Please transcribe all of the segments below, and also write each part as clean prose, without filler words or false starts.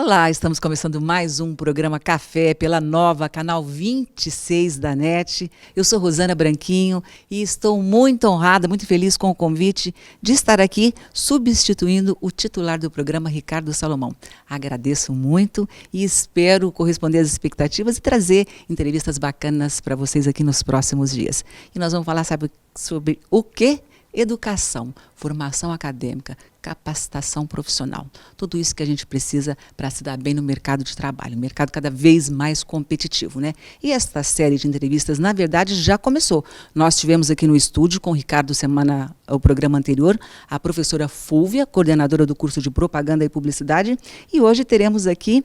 Olá, estamos começando mais um programa Café pela Nova, canal 26 da NET. Eu sou Rosana Branquinho e estou muito honrada, muito feliz com o convite de estar aqui substituindo o titular do programa, Ricardo Salomão. Agradeço muito e espero corresponder às expectativas e trazer entrevistas bacanas para vocês aqui nos próximos dias. E nós vamos falar, sabe, sobre o quê? Educação, formação acadêmica, capacitação profissional. Tudo isso que a gente precisa para se dar bem no mercado de trabalho, um mercado cada vez mais competitivo, né? E esta série de entrevistas, na verdade, já começou. Nós tivemos aqui no estúdio com o Ricardo o programa anterior, a professora Fúvia, coordenadora do curso de Propaganda e Publicidade, e hoje teremos aqui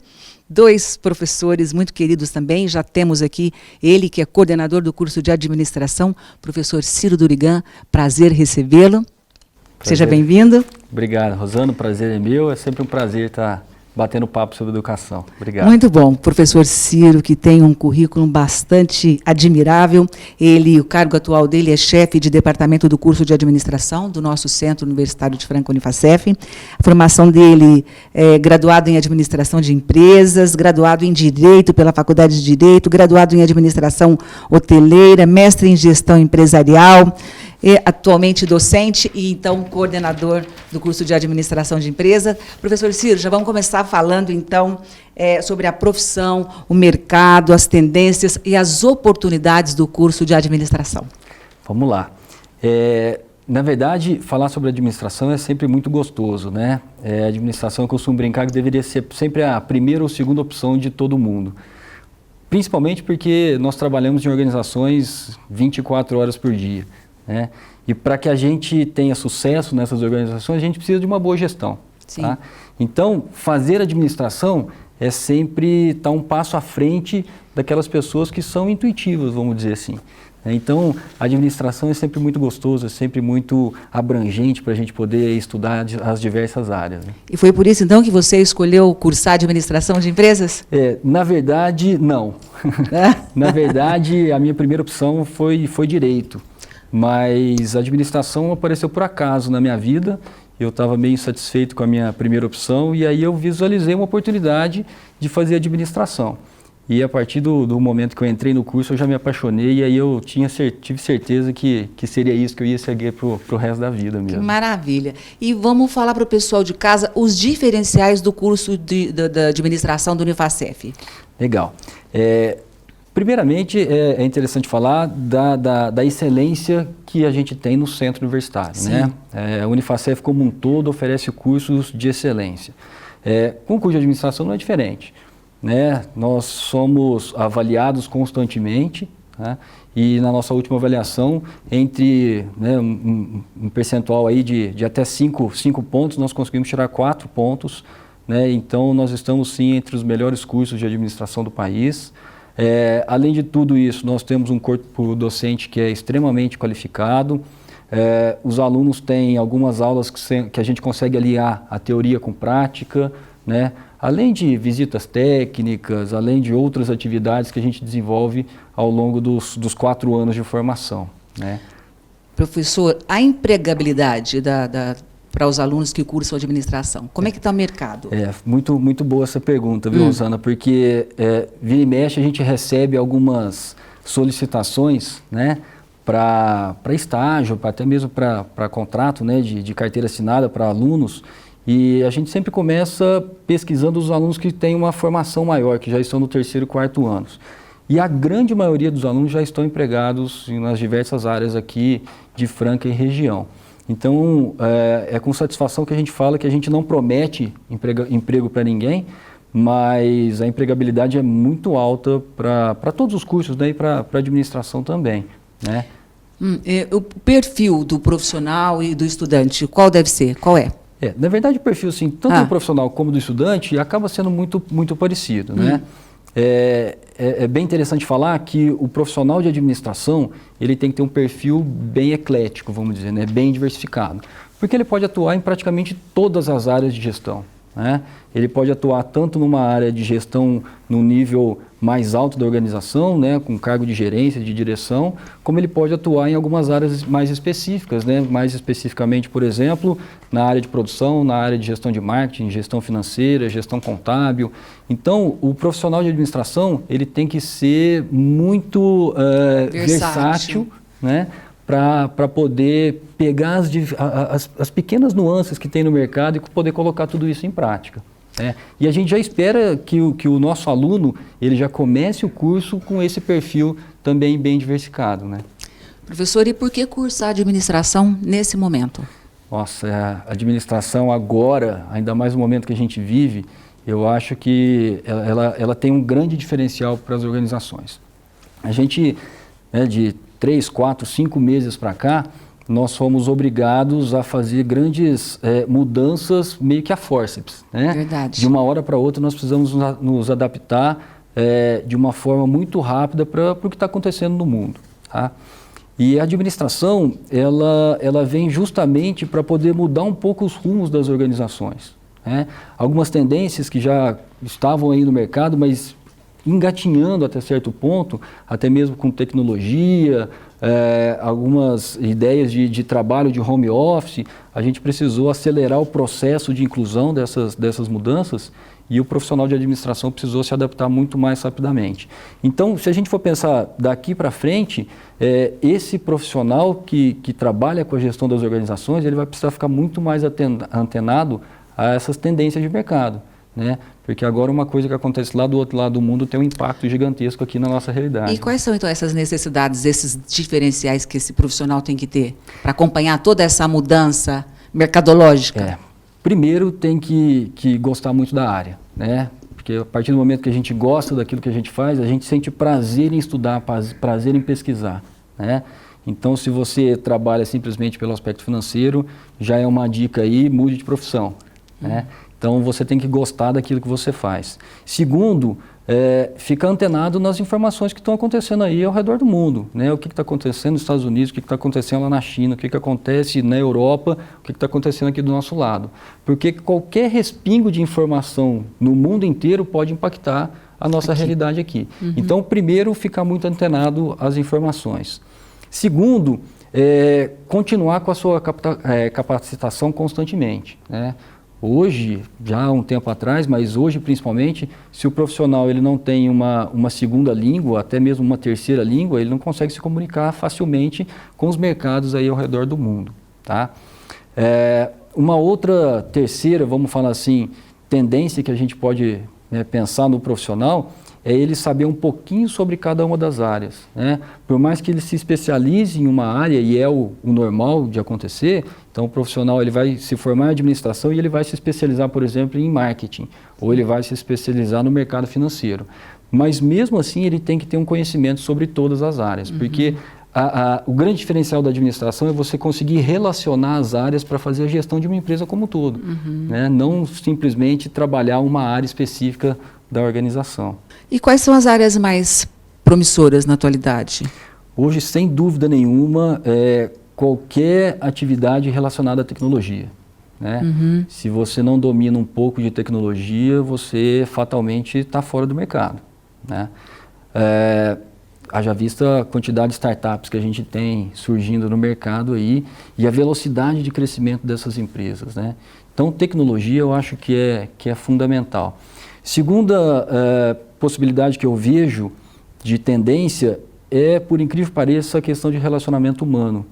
dois professores muito queridos também. Já temos aqui ele, que é coordenador do curso de Administração, professor Ciro Durigan. Prazer recebê-lo. Seja bem-vindo. Obrigado, Rosana. O prazer é meu. É sempre um prazer estar batendo papo sobre educação. Obrigado. Muito bom. Professor Ciro, que tem um currículo bastante admirável. O cargo atual dele é chefe de departamento do curso de administração do nosso Centro Universitário de Franca Unifacef. A formação dele é graduado em administração de empresas, graduado em direito pela Faculdade de Direito, graduado em administração hoteleira, mestre em gestão empresarial, atualmente docente e, então, coordenador do curso de Administração de Empresa. Professor Ciro, já vamos começar falando, então, sobre a profissão, o mercado, as tendências e as oportunidades do curso de Administração. Vamos lá. Na verdade, falar sobre administração é sempre muito gostoso, né? A administração, eu costumo brincar que deveria ser sempre a primeira ou segunda opção de todo mundo. Principalmente porque nós trabalhamos em organizações 24 horas por dia. Né? E para que a gente tenha sucesso nessas organizações, a gente precisa de uma boa gestão. Tá? Então, fazer administração é sempre estar um passo à frente daquelas pessoas que são intuitivas, vamos dizer assim. Então, a administração é sempre muito gostoso, é sempre muito abrangente para a gente poder estudar as diversas áreas. Né? E foi por isso, então, que você escolheu cursar administração de empresas? Na verdade, não. Na verdade, a minha primeira opção foi direito. Mas a administração apareceu por acaso na minha vida, eu estava meio insatisfeito com a minha primeira opção e aí eu visualizei uma oportunidade de fazer administração. E a partir do momento que eu entrei no curso eu já me apaixonei e aí eu tive certeza que seria isso que eu ia seguir para o resto da vida mesmo. Que maravilha! E vamos falar para o pessoal de casa os diferenciais do curso da administração do Unifacef. Legal. Primeiramente, é interessante falar da excelência que a gente tem no centro universitário. Né? A Unifacef, como um todo, oferece cursos de excelência. Com o curso de administração não é diferente. Né? Nós somos avaliados constantemente, né? E na nossa última avaliação, entre um percentual aí de até 5 pontos, nós conseguimos tirar 4 pontos. Né? Então, nós estamos, sim, entre os melhores cursos de administração do país. Além de tudo isso, nós temos um corpo docente que é extremamente qualificado. Os alunos têm algumas aulas que a gente consegue aliar a teoria com prática, né? Além de visitas técnicas, além de outras atividades que a gente desenvolve ao longo dos 4 anos de formação. Né? Professor, a empregabilidade para os alunos que cursam administração, como é que está o mercado? Muito boa essa pergunta, viu, Rosana? Porque vira e mexe a gente recebe algumas solicitações, né, para estágio, até mesmo para contrato, né, de carteira assinada para alunos, e a gente sempre começa pesquisando os alunos que têm uma formação maior, que já estão no 3º e 4º anos. E a grande maioria dos alunos já estão empregados nas diversas áreas aqui de Franca e região. Então, é com satisfação que a gente fala que a gente não promete emprego para ninguém, mas a empregabilidade é muito alta para todos os cursos, né, e para a administração também. Né? O perfil do profissional e do estudante, qual deve ser? Qual é? Na verdade, o perfil, assim, tanto do profissional como do estudante, acaba sendo muito parecido. Né? É bem interessante falar que o profissional de administração ele tem que ter um perfil bem eclético, vamos dizer, né? Bem diversificado. Porque ele pode atuar em praticamente todas as áreas de gestão. né? Ele pode atuar tanto numa área de gestão no nível mais alto da organização, né, com cargo de gerência, de direção, como ele pode atuar em algumas áreas mais específicas, né, mais especificamente, por exemplo, na área de produção, na área de gestão de marketing, gestão financeira, gestão contábil. Então, o profissional de administração, ele tem que ser muito versátil, né, para poder pegar as pequenas nuances que tem no mercado e poder colocar tudo isso em prática. E a gente já espera que o nosso aluno ele já comece o curso com esse perfil também bem diversificado, né? Professor, e por que cursar administração nesse momento? Nossa, a administração agora, ainda mais no momento que a gente vive, eu acho que ela tem um grande diferencial para as organizações. A gente, né, de 3, 4, 5 meses para cá, nós fomos obrigados a fazer grandes mudanças meio que a fórceps, né? Verdade. De uma hora para outra nós precisamos nos adaptar de uma forma muito rápida para o que está acontecendo no mundo, tá? E a administração, ela vem justamente para poder mudar um pouco os rumos das organizações, né? Algumas tendências que já estavam aí no mercado, mas engatinhando até certo ponto, até mesmo com tecnologia, algumas ideias de trabalho de home office, a gente precisou acelerar o processo de inclusão dessas mudanças e o profissional de administração precisou se adaptar muito mais rapidamente. Então, se a gente for pensar daqui para frente, esse profissional que trabalha com a gestão das organizações, ele vai precisar ficar muito mais antenado a essas tendências de mercado, né? Porque agora uma coisa que acontece lá do outro lado do mundo tem um impacto gigantesco aqui na nossa realidade. E quais são então essas necessidades, esses diferenciais que esse profissional tem que ter para acompanhar toda essa mudança mercadológica? Primeiro tem que gostar muito da área, né? Porque a partir do momento que a gente gosta daquilo que a gente faz, a gente sente prazer em estudar, prazer em pesquisar, né? Então, se você trabalha simplesmente pelo aspecto financeiro, já é uma dica aí, mude de profissão, né? Então, você tem que gostar daquilo que você faz. Segundo, ficar antenado nas informações que estão acontecendo aí ao redor do mundo, né? O que está acontecendo nos Estados Unidos, o que está acontecendo lá na China, o que acontece na Europa, o que está acontecendo aqui do nosso lado. Porque qualquer respingo de informação no mundo inteiro pode impactar a nossa realidade aqui. Uhum. Então, primeiro, ficar muito antenado às informações. Segundo, continuar com a sua capacitação constantemente, né? Hoje, já há um tempo atrás, mas hoje principalmente, se o profissional ele não tem uma segunda língua, até mesmo uma terceira língua, ele não consegue se comunicar facilmente com os mercados aí ao redor do mundo, tá? Uma outra terceira, vamos falar assim, tendência que a gente pode pensar no profissional é ele saber um pouquinho sobre cada uma das áreas, né? Por mais que ele se especialize em uma área, e é o normal de acontecer, então o profissional ele vai se formar em administração e ele vai se especializar, por exemplo, em marketing, ou ele vai se especializar no mercado financeiro. Mas mesmo assim ele tem que ter um conhecimento sobre todas as áreas, porque o grande diferencial da administração é você conseguir relacionar as áreas para fazer a gestão de uma empresa como um todo, né? Não simplesmente trabalhar uma área específica da organização. E quais são as áreas mais promissoras na atualidade? Hoje, sem dúvida nenhuma, qualquer atividade relacionada à tecnologia, né? Se você não domina um pouco de tecnologia, você fatalmente está fora do mercado, né? Haja vista a quantidade de startups que a gente tem surgindo no mercado aí e a velocidade de crescimento dessas empresas, né? Então, tecnologia eu acho que é fundamental. Segunda possibilidade que eu vejo de tendência por incrível que pareça, a questão de relacionamento humano,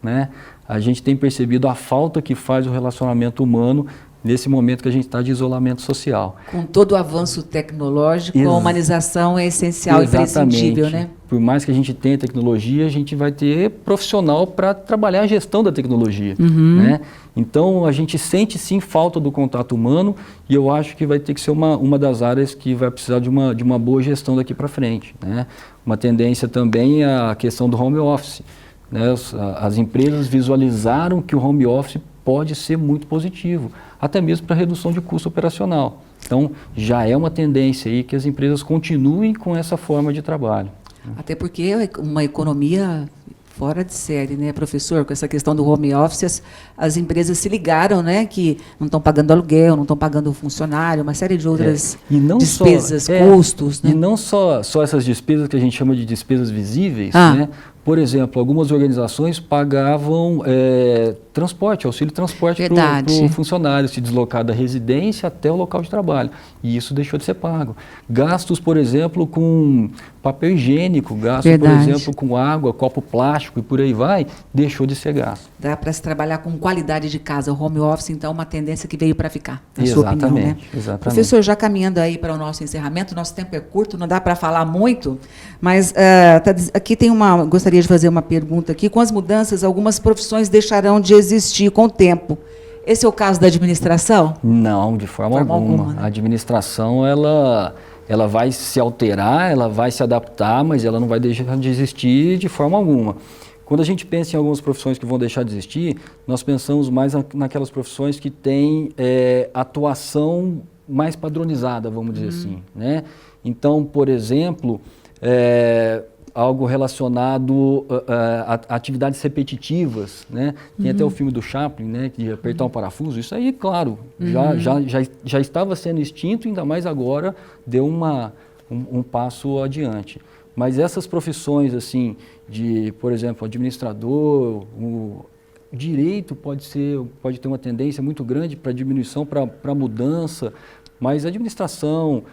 né? A gente tem percebido a falta que faz o relacionamento humano nesse momento que a gente está de isolamento social. Com todo o avanço tecnológico, a humanização é essencial e imprescindível, né? Por mais que a gente tenha tecnologia, a gente vai ter profissional para trabalhar a gestão da tecnologia, né? Então, a gente sente sim falta do contato humano e eu acho que vai ter que ser uma das áreas que vai precisar de uma boa gestão daqui para frente, né? Uma tendência também é a questão do home office, né? As empresas visualizaram que o home office pode ser muito positivo, até mesmo para redução de custo operacional. Então, já é uma tendência aí que as empresas continuem com essa forma de trabalho. Até porque uma economia Fora de série, né, professor? Com essa questão do home office, as empresas se ligaram, né, que não estão pagando aluguel, não estão pagando funcionário, uma série de outras despesas, custos. Né? E não só essas despesas que a gente chama de despesas visíveis, né? Por exemplo, algumas organizações pagavam transporte, auxílio transporte para o funcionário se deslocar da residência até o local de trabalho. E isso deixou de ser pago. Gastos, por exemplo, com papel higiênico, gastos, por exemplo, com água, copo plástico e por aí vai, deixou de ser gasto. Dá para se trabalhar com qualidade de casa. O home office, então, é uma tendência que veio para ficar, na sua opinião, né? Exatamente. Professor, já caminhando aí para o nosso encerramento, nosso tempo é curto, não dá para falar muito, mas aqui tem gostaria de fazer uma pergunta aqui. Com as mudanças, algumas profissões deixarão de existir com o tempo. Esse é o caso da administração? Não, de forma alguma. Né? A administração, ela vai se alterar, ela vai se adaptar, mas ela não vai deixar de existir de forma alguma. Quando a gente pensa em algumas profissões que vão deixar de existir, nós pensamos mais naquelas profissões que têm atuação mais padronizada, vamos dizer assim. Né? Então, por exemplo, algo relacionado a atividades repetitivas, né? Tem até o filme do Chaplin, né? De apertar um parafuso. Isso aí, claro, já estava sendo extinto, ainda mais agora deu um passo adiante. Mas essas profissões, assim, por exemplo, administrador, o direito pode ter uma tendência muito grande para diminuição, para mudança. Mas administração,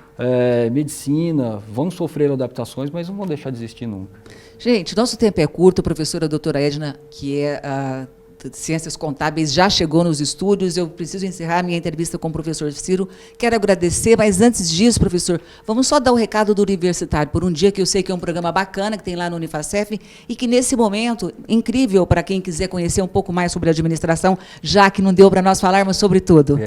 medicina, vão sofrer adaptações, mas não vão deixar de existir nunca. Gente, nosso tempo é curto. A professora doutora Edna, que é de Ciências Contábeis, já chegou nos estúdios. Eu preciso encerrar a minha entrevista com o professor Ciro. Quero agradecer, mas antes disso, professor, vamos só dar o recado do Universitário por um Dia, que eu sei que é um programa bacana, que tem lá no Unifacef, e que nesse momento, incrível para quem quiser conhecer um pouco mais sobre a administração, já que não deu para nós falarmos sobre tudo.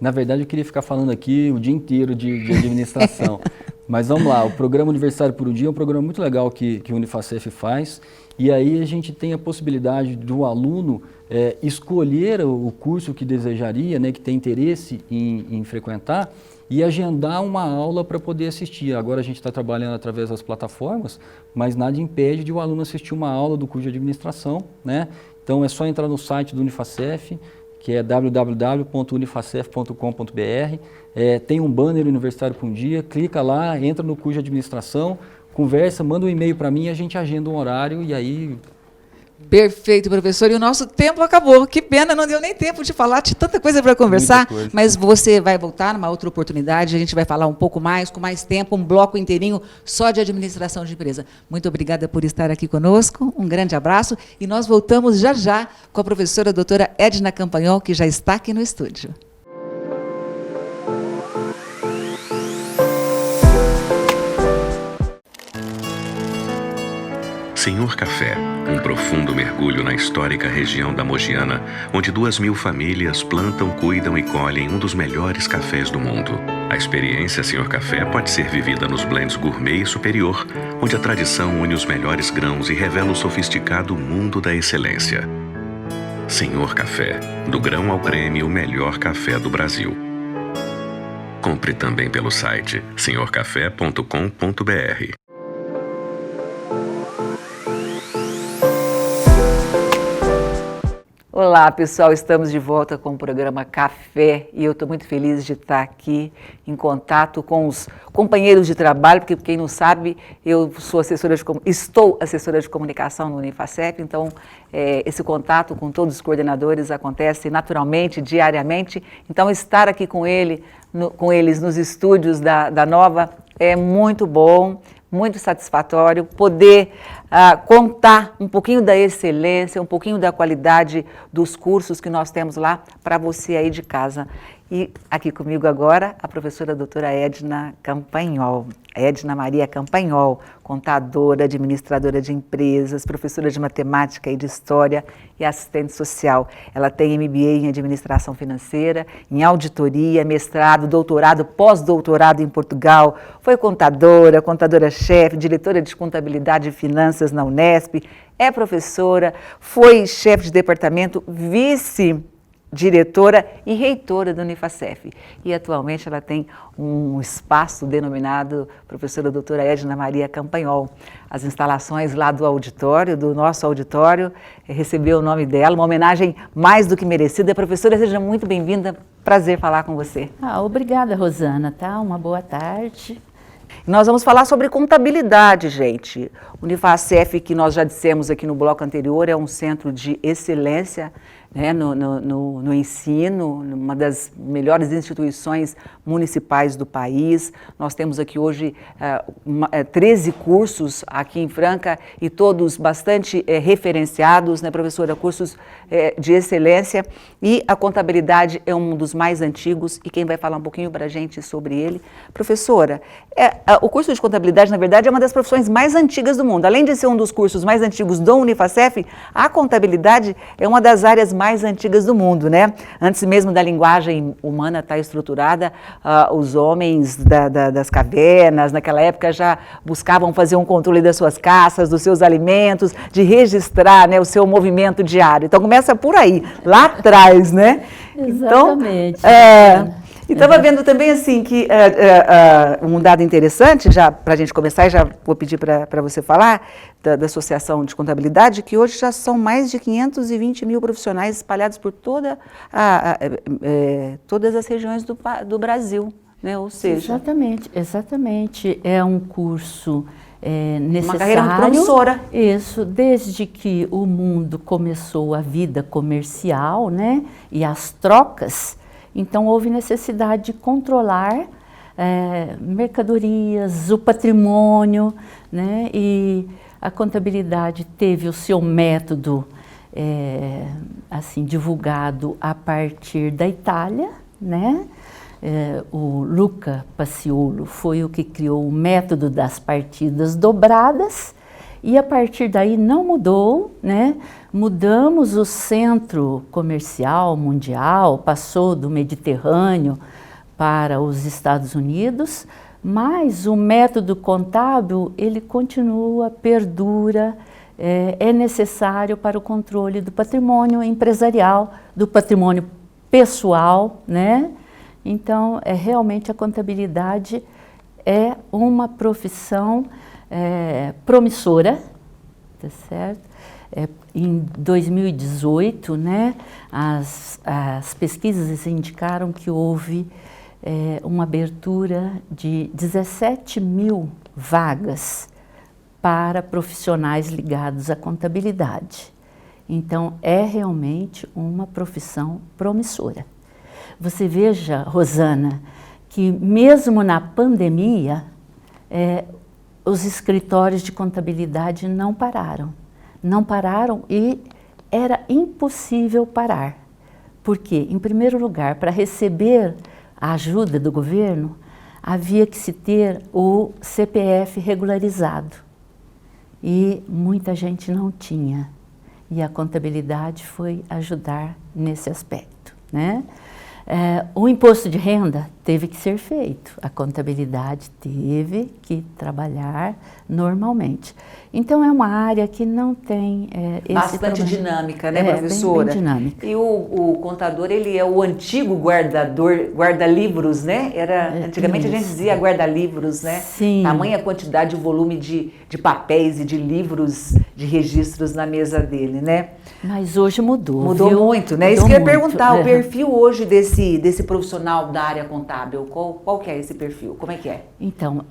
Na verdade, eu queria ficar falando aqui o dia inteiro de administração. Mas vamos lá, o Programa Universitário por um Dia é um programa muito legal que o Unifacef faz. E aí a gente tem a possibilidade do aluno escolher o curso que desejaria, né, que tem interesse em frequentar, e agendar uma aula para poder assistir. Agora a gente está trabalhando através das plataformas, mas nada impede de o aluno assistir uma aula do curso de administração. Né? Então é só entrar no site do Unifacef, que é www.unifacef.com.br, tem um banner Universitário por um Dia, clica lá, entra no curso de administração, conversa, manda um e-mail para mim, a gente agenda um horário e aí... Perfeito, professor. E o nosso tempo acabou. Que pena, não deu nem tempo de falar, tinha tanta coisa para conversar, mas você vai voltar numa outra oportunidade, a gente vai falar um pouco mais, com mais tempo, um bloco inteirinho só de administração de empresa. Muito obrigada por estar aqui conosco, um grande abraço, e nós voltamos já já com a professora doutora Edna Campanhol, que já está aqui no estúdio. Senhor Café, um profundo mergulho na histórica região da Mogiana, onde 2.000 famílias plantam, cuidam e colhem um dos melhores cafés do mundo. A experiência Senhor Café pode ser vivida nos blends gourmet e superior, onde a tradição une os melhores grãos e revela o sofisticado mundo da excelência. Senhor Café, do grão ao creme, o melhor café do Brasil. Compre também pelo site senhorcafé.com.br. Olá, pessoal, estamos de volta com o programa Café e eu estou muito feliz de estar aqui em contato com os companheiros de trabalho, porque quem não sabe, eu estou assessora de comunicação no Unifacef, então esse contato com todos os coordenadores acontece naturalmente, diariamente, então estar aqui com eles nos estúdios da Nova é muito bom, muito satisfatório, poder contar um pouquinho da excelência, um pouquinho da qualidade dos cursos que nós temos lá para você aí de casa. E aqui comigo agora a professora doutora Edna Campanhol, Edna Maria Campanhol, contadora, administradora de empresas, professora de matemática e de história e assistente social. Ela tem MBA em administração financeira, em auditoria, mestrado, doutorado, pós-doutorado em Portugal, foi contadora-chefe, diretora de contabilidade e finanças na Unesp, é professora, foi chefe de departamento, vice diretora e reitora da Unifacef. E atualmente ela tem um espaço denominado professora doutora Edna Maria Campanhol. As instalações lá do auditório, do nosso auditório, recebeu o nome dela, uma homenagem mais do que merecida. Professora, seja muito bem-vinda, prazer falar com você. Obrigada, Rosana, tá? Uma boa tarde. Nós vamos falar sobre contabilidade, gente. Unifacef, que nós já dissemos aqui no bloco anterior, é um centro de excelência, né, no ensino, uma das melhores instituições municipais do país. Nós temos aqui hoje 13 cursos aqui em Franca e todos bastante referenciados, né, professora? Cursos de excelência, e a contabilidade é um dos mais antigos, e quem vai falar um pouquinho para a gente sobre ele, professora, o curso de contabilidade, na verdade, é uma das profissões mais antigas do mundo. Além de ser um dos cursos mais antigos do Unifacef, a contabilidade é uma das áreas mais antigas do mundo, né? Antes mesmo da linguagem humana estar estruturada, os homens das cavernas, naquela época, já buscavam fazer um controle das suas caças, dos seus alimentos, de registrar, né, o seu movimento diário. Então, começa por aí, lá atrás, né? Exatamente. Então, e estava vendo também, assim, que um dado interessante, já para a gente começar, e já vou pedir para você falar, da Associação de Contabilidade, que hoje já são mais de 520 mil profissionais espalhados por todas as regiões do Brasil, né? Ou seja... Exatamente. É um curso necessário. Uma carreira muito promissora. Isso, desde que o mundo começou a vida comercial, né? E as trocas. Então, houve necessidade de controlar mercadorias, o patrimônio, né? E a contabilidade teve o seu método assim, divulgado a partir da Itália, né? O Luca Paciolo foi o que criou o método das partidas dobradas, e a partir daí não mudou, né? Mudamos o centro comercial mundial, passou do Mediterrâneo para os Estados Unidos, mas o método contábil, ele continua, perdura, é necessário para o controle do patrimônio empresarial, do patrimônio pessoal, né? Então, realmente a contabilidade é uma profissão promissora, tá certo? Em 2018, né, as pesquisas indicaram que houve uma abertura de 17 mil vagas para profissionais ligados à contabilidade. Então, é realmente uma profissão promissora. Você veja, Rosana, que mesmo na pandemia, os escritórios de contabilidade não pararam e era impossível parar. Porque, em primeiro lugar, para receber a ajuda do governo, havia que se ter o CPF regularizado. E muita gente não tinha. E a contabilidade foi ajudar nesse aspecto, né? O imposto de renda teve que ser feito, a contabilidade teve que trabalhar normalmente. Então, é uma área que não tem esse bastante problema. Dinâmica, né, professora? Bem dinâmica. E o contador, ele é o antigo guarda-livros, né? Antigamente a gente dizia guarda-livros, né? Sim. Tamanha quantidade e volume de papéis e de livros, de registros na mesa dele, né? Mas hoje mudou. Mudou viu? muito, né? Mudou Isso que eu ia muito. perguntar, o perfil hoje desse profissional da área contábil, qual que é esse perfil? Como é que é? Então,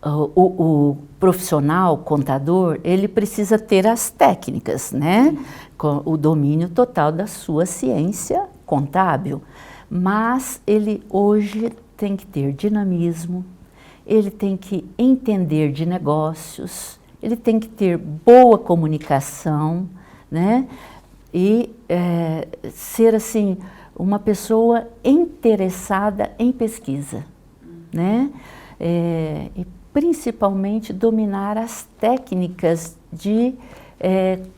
o profissional contador, ele precisa ter as técnicas, né? Com o domínio total da sua ciência contábil. Mas ele hoje tem que ter dinamismo, ele tem que entender de negócios, ele tem que ter boa comunicação, né? E ser, assim, uma pessoa interessada em pesquisa, né? E principalmente dominar as técnicas de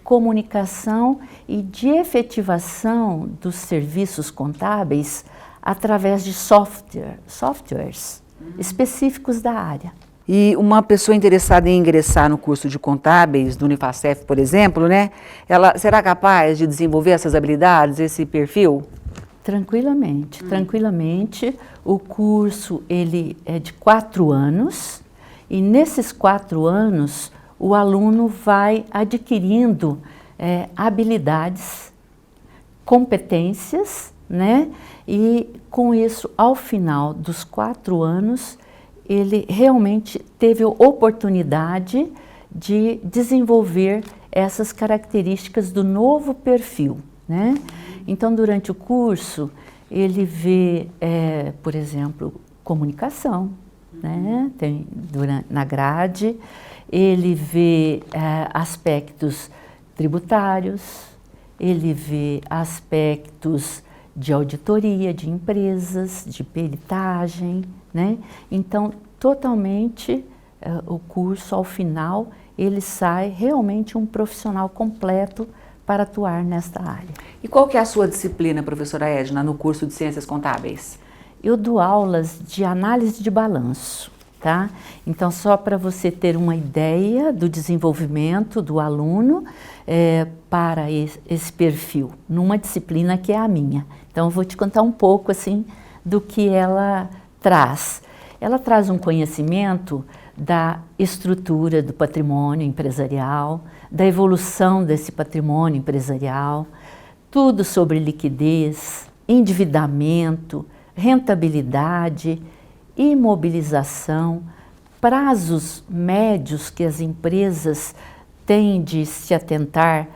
comunicação e de efetivação dos serviços contábeis através de softwares específicos da área. E uma pessoa interessada em ingressar no curso de contábeis do Unifacef, por exemplo, né? Ela será capaz de desenvolver essas habilidades, esse perfil? Tranquilamente, tranquilamente. O curso ele é de 4 anos e nesses 4 anos o aluno vai adquirindo habilidades, competências, né? E com isso, ao final dos 4 anos, ele realmente teve a oportunidade de desenvolver essas características do novo perfil, né? Então, durante o curso, ele vê, por exemplo, comunicação, né? Tem na grade, ele vê aspectos tributários, ele vê aspectos de auditoria de empresas, de peritagem, né? Então, totalmente, o curso, ao final, ele sai realmente um profissional completo para atuar nesta área. E qual que é a sua disciplina, professora Edna, no curso de Ciências Contábeis? Eu dou aulas de análise de balanço, tá? Então, só para você ter uma ideia do desenvolvimento do aluno para esse perfil, numa disciplina que é a minha. Então, eu vou te contar um pouco, assim, do que ela traz. Ela traz um conhecimento da estrutura do patrimônio empresarial, da evolução desse patrimônio empresarial, tudo sobre liquidez, endividamento, rentabilidade, imobilização, prazos médios que as empresas têm de se atentar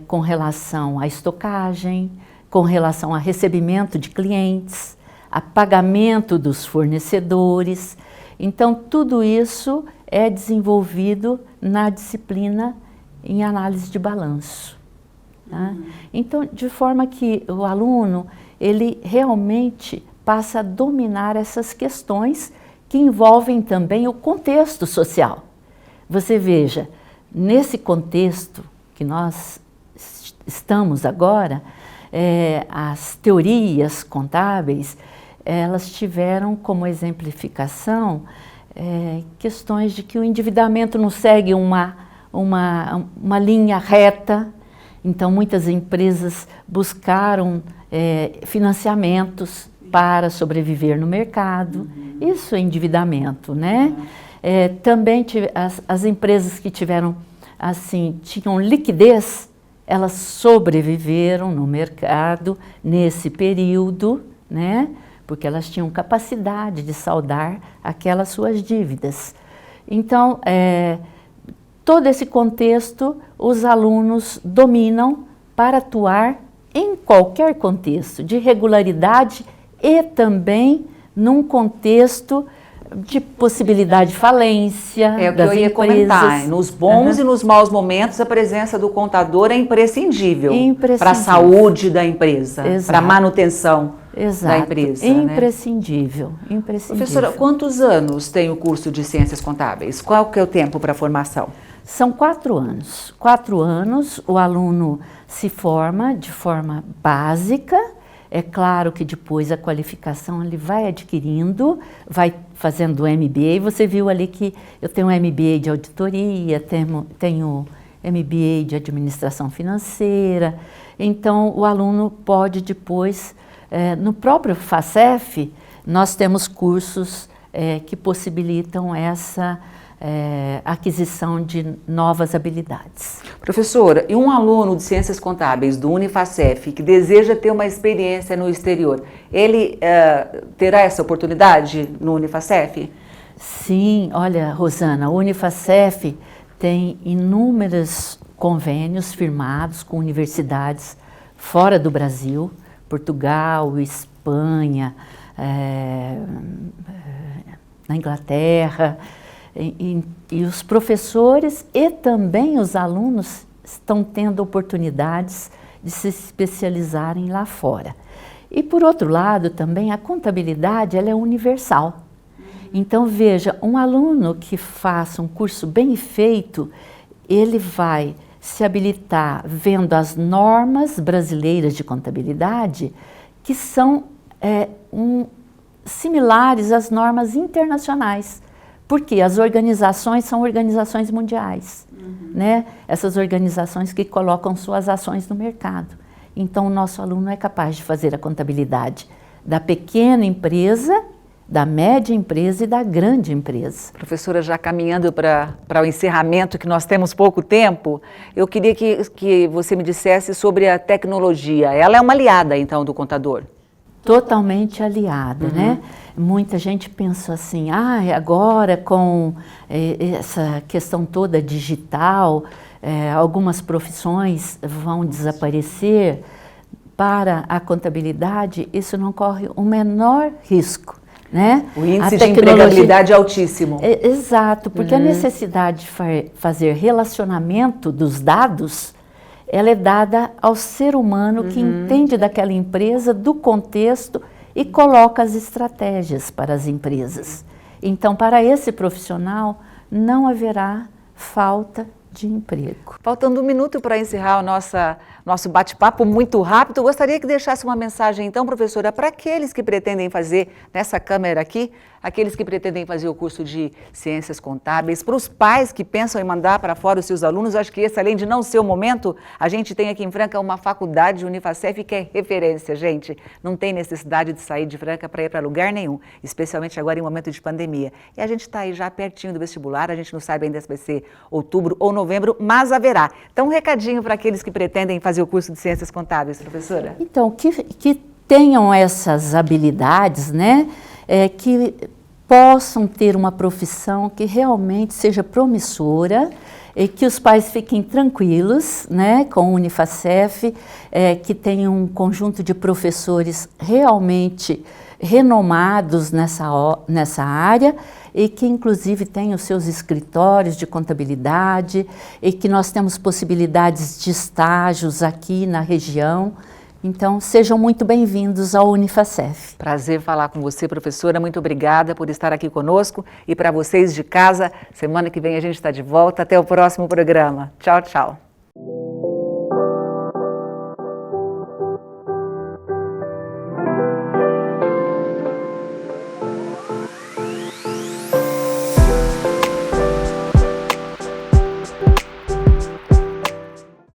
com relação à estocagem, com relação a recebimento de clientes, a pagamento dos fornecedores. Então, tudo isso é desenvolvido na disciplina em análise de balanço. Tá? Então, de forma que o aluno, ele realmente passa a dominar essas questões que envolvem também o contexto social. Você veja, nesse contexto que nós estamos agora, as teorias contábeis, elas tiveram como exemplificação questões de que o endividamento não segue uma linha reta. Então, muitas empresas buscaram financiamentos para sobreviver no mercado. Isso é endividamento, né? Também as empresas que tinham liquidez, elas sobreviveram no mercado nesse período, né? Porque elas tinham capacidade de saldar aquelas suas dívidas. Então, todo esse contexto, os alunos dominam para atuar em qualquer contexto de regularidade e também num contexto de possibilidade de falência É o que das eu ia empresas. comentar. Nos bons e nos maus momentos, a presença do contador é imprescindível para a saúde da empresa, para a manutenção da empresa. Imprescindível, imprescindível. Professora, quantos anos tem o curso de Ciências Contábeis? Qual que é o tempo para a formação? São 4 anos. 4 anos, o aluno se forma de forma básica. É claro que depois a qualificação ele vai adquirindo, vai fazendo o MBA. Você viu ali que eu tenho um MBA de auditoria, tenho MBA de administração financeira. Então, o aluno pode depois, no próprio FACEF, nós temos cursos que possibilitam essa aquisição de novas habilidades. Professora, e um aluno de Ciências Contábeis do Unifacef que deseja ter uma experiência no exterior, ele terá essa oportunidade no Unifacef? Sim, olha, Rosana, o Unifacef tem inúmeros convênios firmados com universidades fora do Brasil, Portugal, Espanha, na Inglaterra. E os professores e também os alunos estão tendo oportunidades de se especializarem lá fora. E por outro lado também a contabilidade ela é universal. Então veja, um aluno que faça um curso bem feito, ele vai se habilitar vendo as normas brasileiras de contabilidade que são similares às normas internacionais. Porque as organizações são organizações mundiais, né? Essas organizações que colocam suas ações no mercado. Então, o nosso aluno é capaz de fazer a contabilidade da pequena empresa, da média empresa e da grande empresa. Professora, já caminhando para o encerramento, que nós temos pouco tempo, eu queria que você me dissesse sobre a tecnologia. Ela é uma aliada, então, do contador? Totalmente aliada, né? Muita gente pensa assim, agora com essa questão toda digital, algumas profissões vão desaparecer. Para a contabilidade, isso não corre o menor risco, né? O índice de empregabilidade é altíssimo. Exato, porque a necessidade de fazer relacionamento dos dados, ela é dada ao ser humano que entende daquela empresa, do contexto e coloca as estratégias para as empresas. Então, para esse profissional, não haverá falta de emprego. Faltando um minuto para encerrar o nosso bate-papo muito rápido, eu gostaria que deixasse uma mensagem, então, professora, para aqueles que pretendem fazer, nessa câmera aqui, aqueles que pretendem fazer o curso de Ciências Contábeis, para os pais que pensam em mandar para fora os seus alunos. Acho que esse, além de não ser o momento, a gente tem aqui em Franca uma faculdade, Unifacef, que é referência, gente. Não tem necessidade de sair de Franca para ir para lugar nenhum, especialmente agora em momento de pandemia. E a gente está aí já pertinho do vestibular, a gente não sabe ainda se vai ser outubro ou novembro, mas haverá. Então, um recadinho para aqueles que pretendem fazer o curso de Ciências Contábeis, professora. Então, que tenham essas habilidades, né? Que possam ter uma profissão que realmente seja promissora e que os pais fiquem tranquilos, né, com o Unifacef, que tenha um conjunto de professores realmente renomados nessa área e que inclusive tenham os seus escritórios de contabilidade e que nós temos possibilidades de estágios aqui na região. Então, sejam muito bem-vindos ao Unifacef. Prazer falar com você, professora. Muito obrigada por estar aqui conosco. E para vocês de casa, semana que vem a gente está de volta. Até o próximo programa. Tchau, tchau.